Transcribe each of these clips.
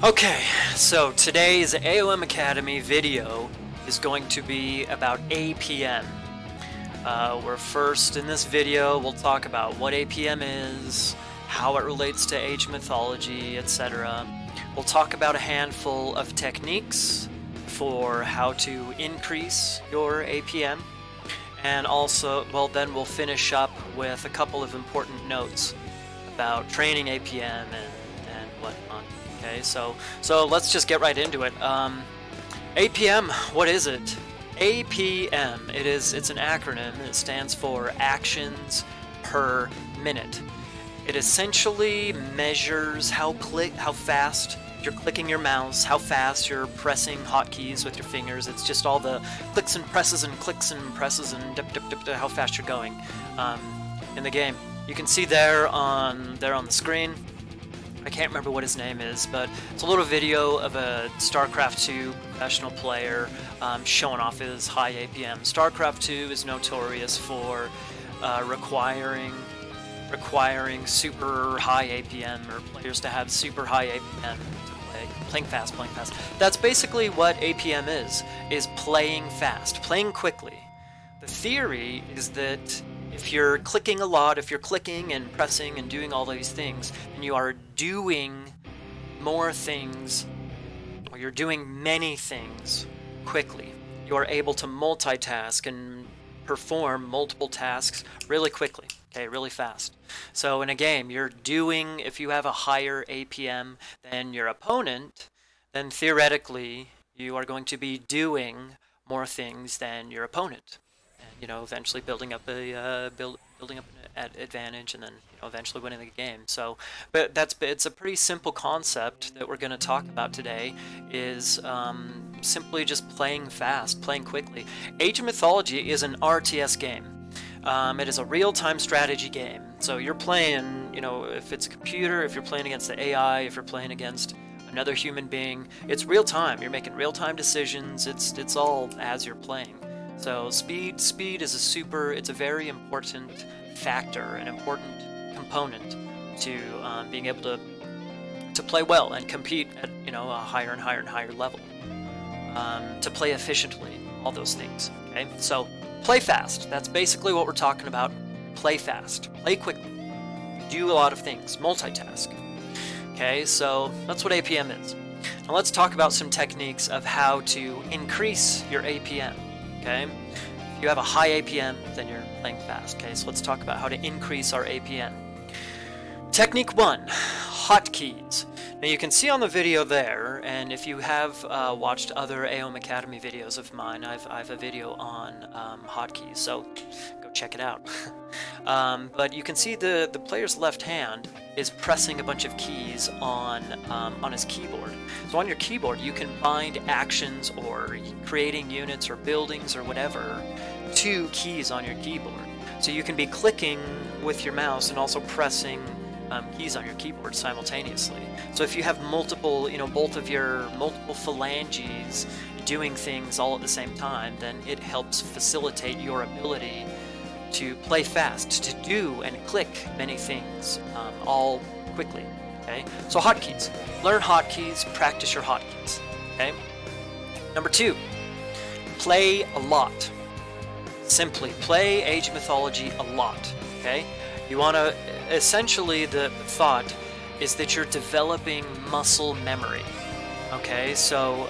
Okay, so today's AoM Academy video is going to be about APM. Where first in this video we'll talk about what APM is, how it relates to Age of Mythology, etc. We'll talk about a handful of techniques for how to increase your APM, and also, well, then we'll finish up with a couple of important notes about training APM and whatnot. Okay, so let's just get right into it. APM, what is it? APM, it's an acronym. It stands for actions per minute. It essentially measures how fast you're clicking your mouse, how fast you're pressing hotkeys with your fingers. It's just all the clicks and presses and how fast you're going in the game. You can see there on the screen. I can't remember what his name is, but it's a little video of a StarCraft 2 professional player showing off his high APM. StarCraft 2 is notorious for requiring super high APM, or players to have super high APM to play. Playing fast. That's basically what APM is playing fast, playing quickly. The theory is that if you're clicking a lot, if you're clicking and pressing and doing all these things, then you are doing more things, or you're doing many things quickly. You are able to multitask and perform multiple tasks really quickly, okay, really fast. So in a game, if you have a higher APM than your opponent, then theoretically you are going to be doing more things than your opponent. You know, eventually building up an advantage, and then eventually winning the game. So, but it's a pretty simple concept that we're going to talk about today. Is simply just playing fast, playing quickly. Age of Mythology is an RTS game. It is a real-time strategy game. So you're playing, if it's a computer, if you're playing against the AI, if you're playing against another human being, it's real time. You're making real-time decisions. It's all as you're playing. So speed is it's a very important factor, an important component to being able to play well and compete at a higher and higher level, to play efficiently, all those things. Okay, so play fast. That's basically what we're talking about. Play fast, play quickly, do a lot of things, multitask. Okay, so that's what APM is. Now let's talk about some techniques of how to increase your APM. Okay, if you have a high APM, then you're playing fast. Okay, so let's talk about how to increase our APM. Technique 1, hotkeys. Now you can see on the video there, and if you have watched other AoM Academy videos of mine, I have a video on hotkeys, so go check it out. But you can see the player's left hand is pressing a bunch of keys on his keyboard. So on your keyboard, you can bind actions or creating units or buildings or whatever to keys on your keyboard. So you can be clicking with your mouse and also pressing keys on your keyboard simultaneously. So if you have multiple phalanges doing things all at the same time, then it helps facilitate your ability to play fast, to do and click many things all quickly. Okay, so hotkeys. Learn hotkeys, practice your hotkeys. Okay. Number 2, play a lot. Simply play Age of Mythology a lot. Okay, you want to essentially the thought is that you're developing muscle memory. Okay, so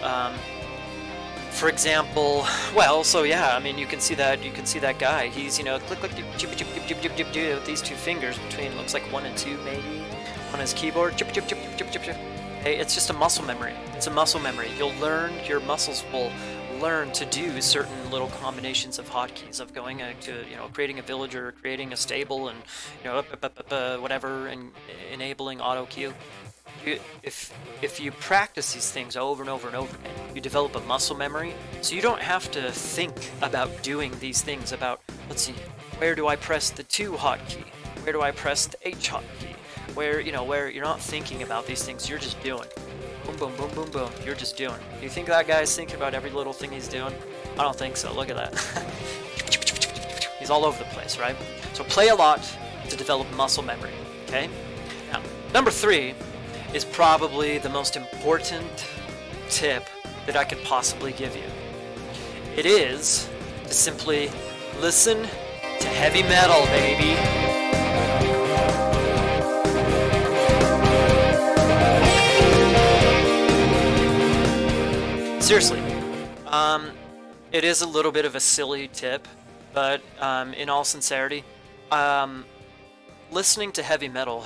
for example, you can see that guy. He's click with these two fingers between, looks like 1 and 2 maybe, on his keyboard. Okay, it's just a muscle memory. It's a muscle memory. Your muscles will learn to do certain little combinations of hotkeys, of going to creating a villager, creating a stable, and whatever, and enabling auto queue. If you practice these things over and over and over again, you develop a muscle memory, so you don't have to think about doing these things about, let's see, where do I press the 2 hotkey? Where do I press the H hotkey? Where you're not thinking about these things, you're just doing. Boom, boom, boom, boom, boom, you're just doing. Do you think that guy's thinking about every little thing he's doing? I don't think so, look at that. He's all over the place, right? So play a lot to develop muscle memory, okay? Now, number 3 is probably the most important tip that I could possibly give you. It is to simply listen to heavy metal, baby. Seriously, it is a little bit of a silly tip, but in all sincerity, listening to heavy metal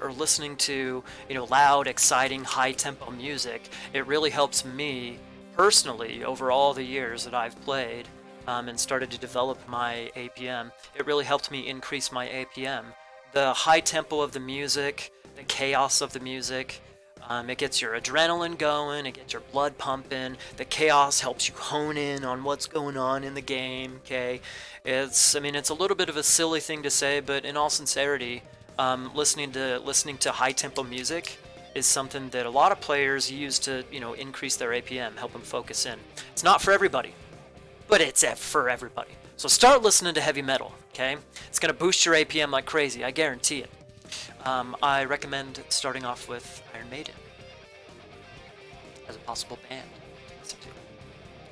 or listening to, loud, exciting, high-tempo music, it really helps me personally over all the years that I've played and started to develop my APM. It really helped me increase my APM. The high tempo of the music, the chaos of the music, it gets your adrenaline going, it gets your blood pumping. The chaos helps you hone in on what's going on in the game, okay? It's a little bit of a silly thing to say, but in all sincerity, listening to high-tempo music is something that a lot of players use to, increase their APM, help them focus in. It's not for everybody, but it's for everybody. So start listening to heavy metal, okay? It's going to boost your APM like crazy, I guarantee it. I recommend starting off with Iron Maiden as a possible band to listen to.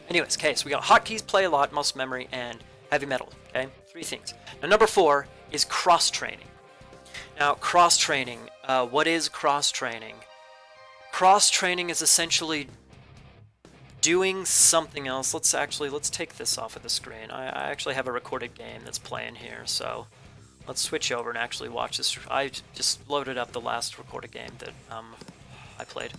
Anyways, okay, so we got hotkeys, play a lot, muscle memory, and heavy metal, okay? 3 things. Now, number 4 is cross-training. Now, cross-training, what is cross-training? Cross-training is essentially doing something else. Let's take this off of the screen. I actually have a recorded game that's playing here, so let's switch over and actually watch this. I just loaded up the last recorded game that I played.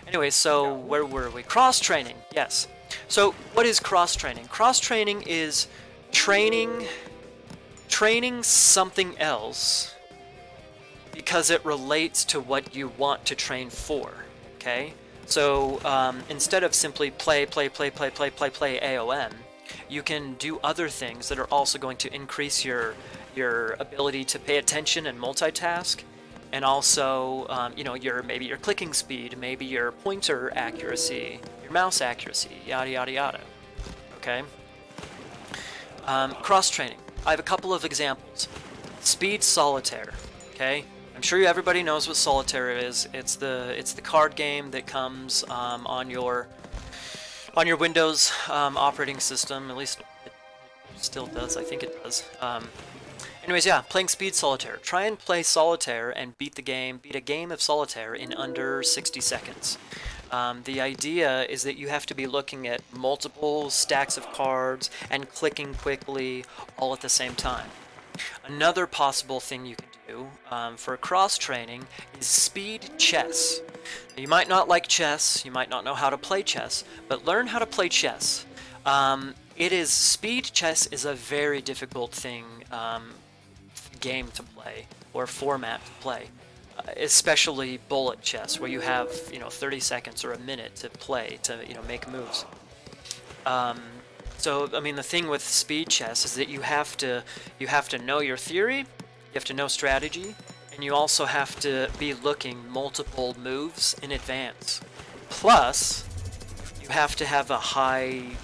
Anyway, so where were we? Cross-training, yes. So what is cross-training? Cross-training is training something else because it relates to what you want to train for, okay? So instead of simply play AoM, you can do other things that are also going to increase your ability to pay attention and multitask, and also maybe your clicking speed, maybe your pointer accuracy, your mouse accuracy, yada yada yada. Okay. Cross-training. I have a couple of examples. Speed Solitaire. Okay. I'm sure everybody knows what Solitaire is. It's the card game that comes on your Windows operating system. At least it still does. I think it does. Anyways, yeah, playing Speed Solitaire. Try and play Solitaire and beat a game of Solitaire in under 60 seconds. The idea is that you have to be looking at multiple stacks of cards and clicking quickly all at the same time. Another possible thing you can do for cross-training is speed chess. You might not like chess, you might not know how to play chess, but learn how to play chess. Speed chess is a very difficult game to play, or format to play, especially bullet chess, where you have 30 seconds or a minute to play to make moves. So I mean, the thing with speed chess is that you have to know your theory, you have to know strategy, and you also have to be looking multiple moves in advance. Plus, you have to have a high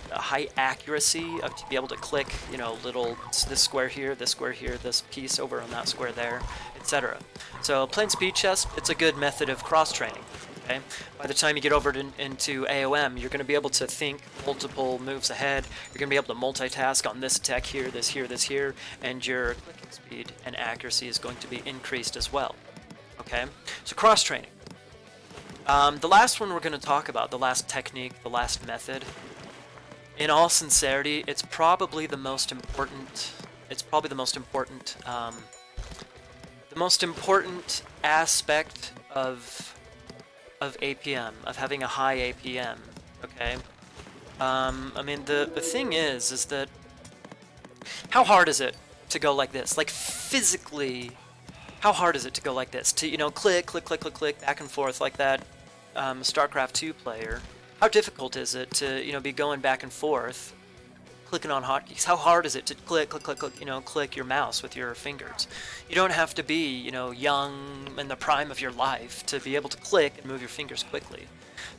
accuracy to be able to click, this square here, this piece over on that square there, etc. So playing speed chess, it's a good method of cross-training. Okay? By the time you get over into AoM, you're going to be able to think multiple moves ahead. You're going to be able to multitask on this attack here, this here, and your clicking speed and accuracy is going to be increased as well. Okay? So cross-training. The last one we're going to talk about, the last technique, the last method, in all sincerity, it's probably the most important. It's probably the most important aspect of APM, of having a high APM. Okay. I mean, the thing is that how hard is it to go like this? Like physically, how hard is it to go like this? To click back and forth like that. StarCraft 2 player, how difficult is it to be going back and forth, clicking on hotkeys? How hard is it to click your mouse with your fingers? You don't have to be young in the prime of your life to be able to click and move your fingers quickly.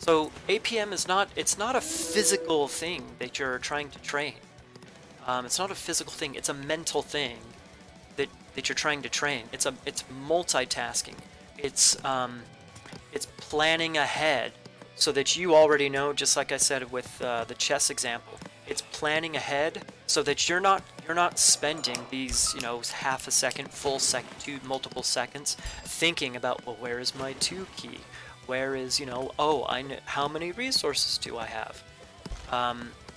So APM is not a physical thing that you're trying to train. It's not a physical thing. It's a mental thing that you're trying to train. It's multitasking. It's planning ahead so that you already know, just like I said with the chess example. It's planning ahead so that you're not spending these, you know, half a second, full second, multiple seconds thinking about, well, where is my 2 key? Where is, you know, oh, how many resources do I have?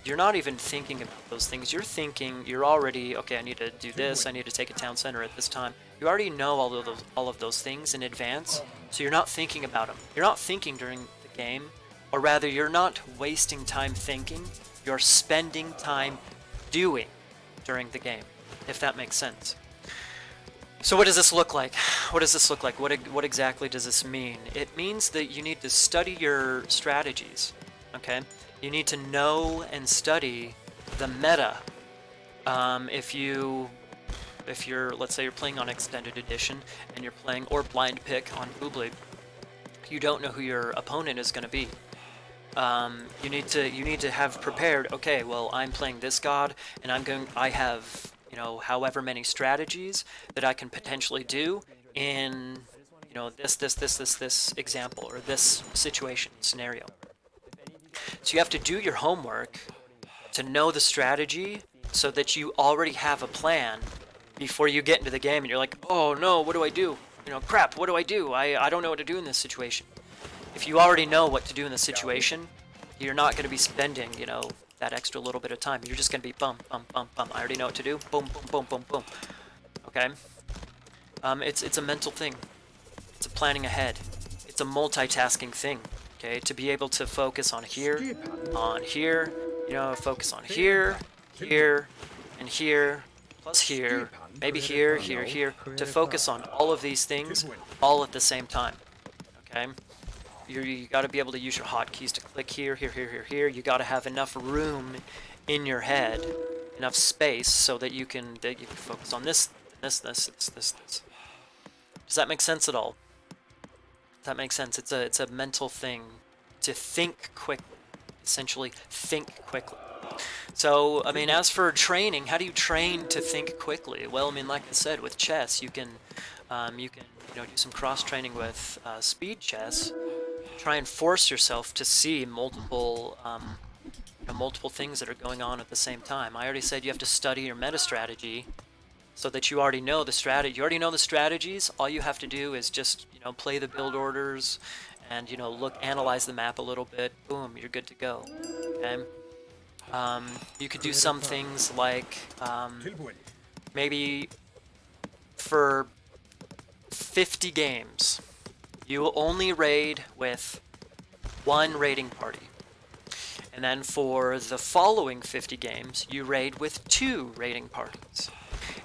You're not even thinking about those things. You're thinking, you're already, okay, I need to do this, I need to take a town center at this time. You already know all of those things in advance, so you're not thinking about them. You're not thinking during the game, or rather, you're not wasting time thinking. You're spending time doing during the game, if that makes sense. So what does this look like? What does this look like? What exactly does this mean? It means that you need to study your strategies, okay? You need to know and study the meta. If you're, let's say you're playing on Extended Edition, and you're playing, or Blind Pick on Boobly, you don't know who your opponent is going to be. You need to have prepared, okay, well, I'm playing this god, and I have, you know, however many strategies that I can potentially do in, you know, this example, or this situation, scenario. So you have to do your homework to know the strategy so that you already have a plan before you get into the game and you're like, oh no, what do I do? You know, crap, what do I do? I don't know what to do in this situation. If you already know what to do in the situation, you're not going to be spending, you know, that extra little bit of time. You're just going to be bum, bum, bum, bum. I already know what to do. Boom, boom, boom, boom, boom. Okay? It's a mental thing. It's a planning ahead. It's a multitasking thing. Okay? To be able to focus on here, you know, focus on here, here, and here, plus here, maybe here, here, here, to focus on all of these things all at the same time. Okay? You got to be able to use your hotkeys to click here, here, here, here, here. You got to have enough room in your head, enough space, so that you can focus on this. Does that make sense at all? Does that make sense? It's a mental thing to think quickly. Essentially, think quickly. So, I mean, as for training, how do you train to think quickly? Well, I mean, like I said, with chess, you can do some cross training with speed chess. Try and force yourself to see multiple things that are going on at the same time. I already said you have to study your meta strategy so that you already know the strategy. You already know the strategies. All you have to do is just, you know, play the build orders and, you know, analyze the map a little bit. Boom, you're good to go. Okay. You could do some things like maybe for 50 games. You will only raid with 1 raiding party. And then for the following 50 games, you raid with 2 raiding parties.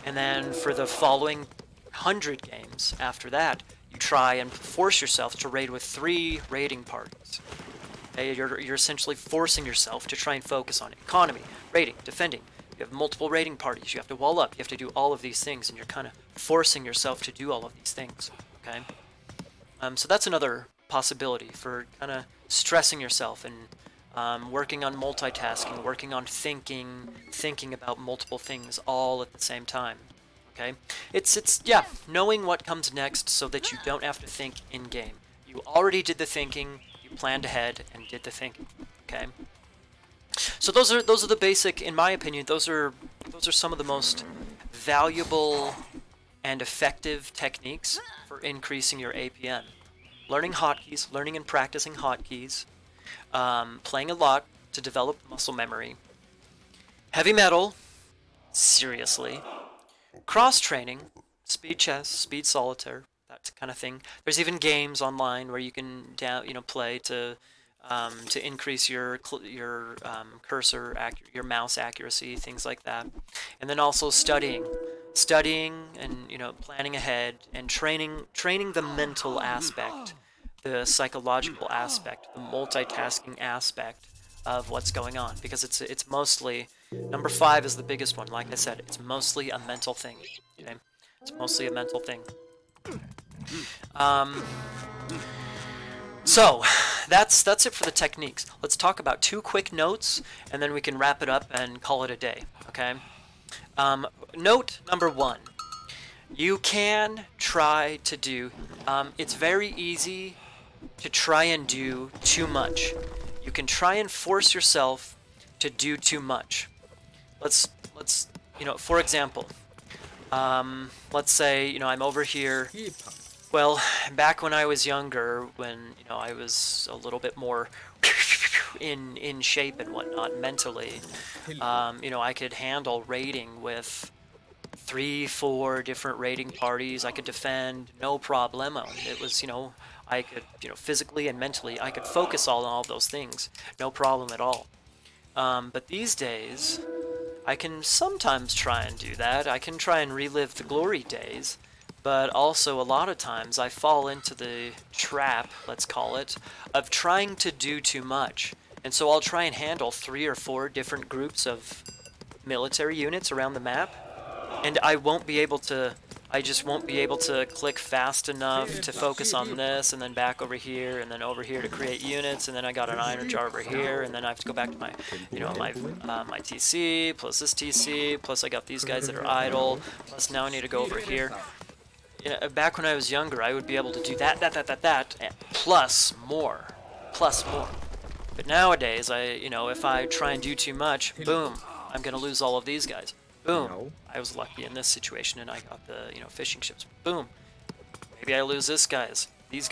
And then for the following 100 games after that, you try and force yourself to raid with 3 raiding parties. Okay? You're essentially forcing yourself to try and focus on economy, raiding, defending. You have multiple raiding parties. You have to wall up. You have to do all of these things, and you're kind of forcing yourself to do all of these things. Okay? So that's another possibility for kind of stressing yourself and working on multitasking, working on thinking about multiple things all at the same time. Okay, it's knowing what comes next so that you don't have to think in game. You already did the thinking, you planned ahead and did the thinking. Okay, so those are the basic, in my opinion, those are some of the most valuable and effective techniques for increasing your APM. Learning hotkeys, learning and practicing hotkeys, playing a lot to develop muscle memory, heavy metal, seriously, cross-training, speed chess, speed solitaire, that kind of thing. There's even games online where you can play to increase your cursor, your mouse accuracy, things like that. And then also studying and planning ahead and training the mental aspect, the psychological aspect, the multitasking aspect of what's going on, because it's mostly, number 5 is the biggest one. Like I said, it's mostly a mental thing. Okay, it's mostly a mental thing. So that's it for the techniques. Let's talk about 2 quick notes, and then we can wrap it up and call it a day. Okay. Note number 1. You can try to do. It's very easy to try and do too much. You can try and force yourself to do too much. Let's you know, for example, let's say, you know, I'm over here. Well, back when I was younger, when, you know, I was a little bit more in shape and whatnot mentally, you know, I could handle raiding with 3-4 different raiding parties. I could defend no problemo. It was, you know, I could, you know, physically and mentally, I could focus on all those things, no problem at all. But these days, I can sometimes try and do that. I can try and relive the glory days, but also a lot of times I fall into the trap, let's call it, of trying to do too much. And so I'll try and handle 3 or 4 different groups of military units around the map, and I won't be able to, I just won't be able to click fast enough to focus on this, and then back over here, and then over here to create units, and then I got an iron jar over here, and then I have to go back to my, you know, my TC, plus this TC, plus I got these guys that are idle, plus now I need to go over here. You know, back when I was younger, I would be able to do that, and plus more. But nowadays, you know, if I try and do too much, boom, I'm gonna lose all of these guys. Boom. I was lucky in this situation and I got the, you know, fishing ships. Boom. Maybe I lose these guys. Maybe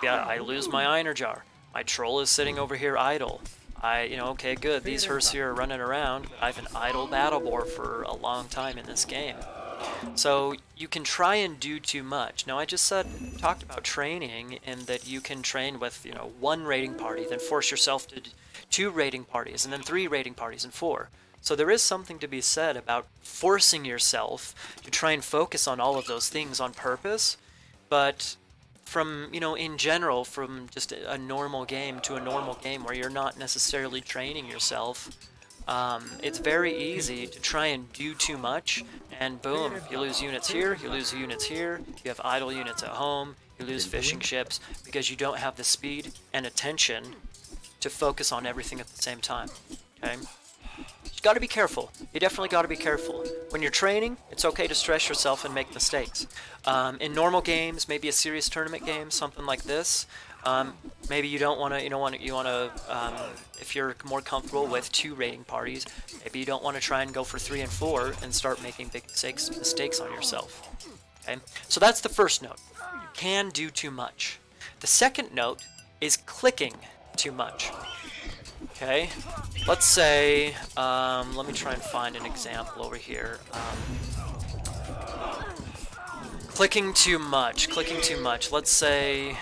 I lose my iron jar. My troll is sitting over here idle. You know, okay, good. These herds here are running around. I've an idle battle boar for a long time in this game. So you can try and do too much. Now I just talked about training, and that you can train with, you know, 1 raiding party, then force yourself to 2 raiding parties, and then 3 raiding parties, and 4. So there is something to be said about forcing yourself to try and focus on all of those things on purpose, but from, you know, in general, from just a normal game to a normal game where you're not necessarily training yourself, it's very easy to try and do too much, and boom, you lose units here, you lose units here, you have idle units at home, you lose fishing ships, because you don't have the speed and attention to focus on everything at the same time, okay? You gotta be careful. You definitely gotta be careful. When you're training, it's okay to stress yourself and make mistakes. In normal games, maybe a serious tournament game, something like this, maybe you don't want to, you want to, if you're more comfortable with 2 raiding parties, maybe you don't want to try and go for 3 and 4 and start making big mistakes on yourself. Okay, so that's the first note. You can do too much. The second note is clicking too much. Okay, let's say, let me try and find an example over here. Clicking too much. Let's say,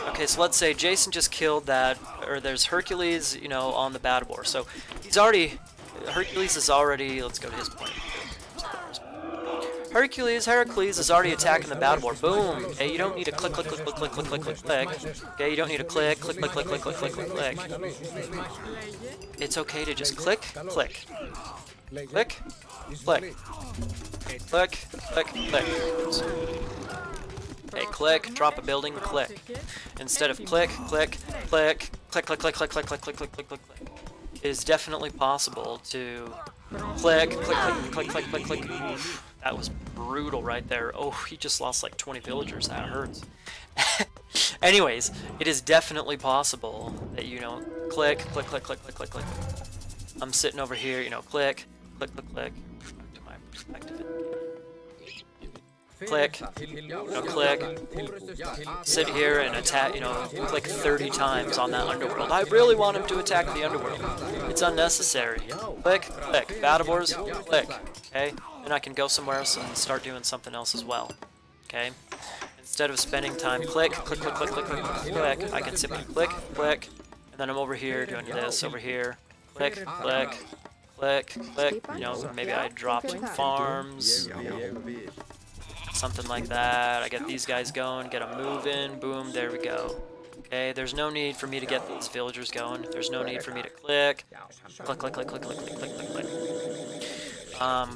okay, so let's say Jason just killed that, or there's Hercules, you know, on the battle board. So Hercules is already, let's go to his point. Hercules is already attacking the battle board. Boom. Okay, you don't need to click. Okay, you don't need to click. It's okay to just click. Okay, click, drop a building, click. Instead of click. It is definitely possible to click. Oof, that was brutal right there. Oh, he just lost like 20 villagers. That hurts. Anyways, it is definitely possible that, you know, click. I'm sitting over here, you know, click. Back to my perspective. Click, you know, click, sit here and attack, you know, click 30 times on that underworld. I really want him to attack the underworld. It's unnecessary. Click, battle boards, click, okay? Then I can go somewhere else and start doing something else as well, okay? Instead of spending time click, I can simply click, and then I'm over here doing this over here, click, you know, maybe I drop some farms, something like that. I get these guys going, get them moving, boom, there we go. Okay, there's no need for me to get these villagers going. There's no need for me to click.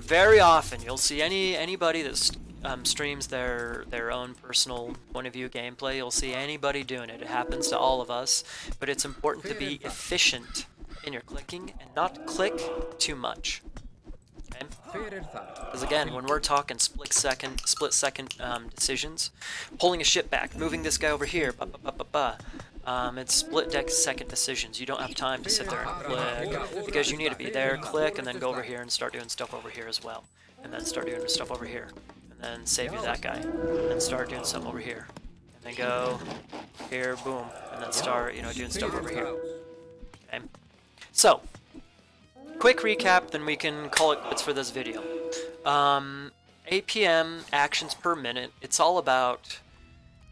Very often you'll see anybody that streams their own personal point of view gameplay. You'll see anybody doing it. It happens to all of us, but it's important to be efficient in your clicking and not click too much. Okay? Because again, when we're talking split second decisions, pulling a ship back, moving this guy over here, it's second decisions. You don't have time to sit there and click, because you need to be there, click, and then go over here and start doing stuff over here as well. And then start doing stuff over here. And then save you that guy. And then start doing something over here. And then go here, boom. And then start, doing stuff over here. Okay. So, quick recap, then we can call it quits for this video. APM, actions per minute, it's all about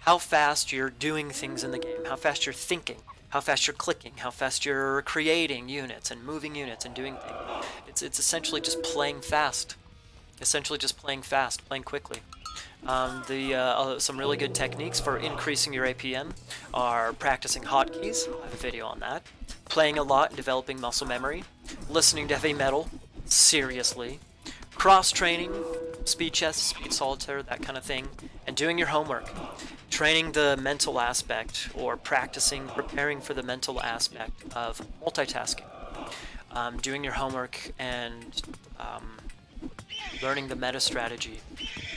how fast you're doing things in the game, how fast you're thinking, how fast you're clicking, how fast you're creating units and moving units and doing things. It's essentially just playing fast. Playing quickly. Some really good techniques for increasing your APM are practicing hotkeys, I have a video on that, playing a lot and developing muscle memory, listening to heavy metal, seriously, cross-training, speed chess, speed solitaire, that kind of thing, and doing your homework. Training the mental aspect, or preparing for the mental aspect of multitasking. Doing your homework and learning the meta strategy.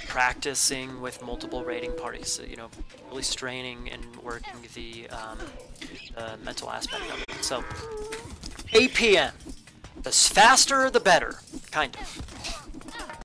Practicing with multiple raiding parties, really straining and working the mental aspect of it. So, APM. The faster, the better, kind of.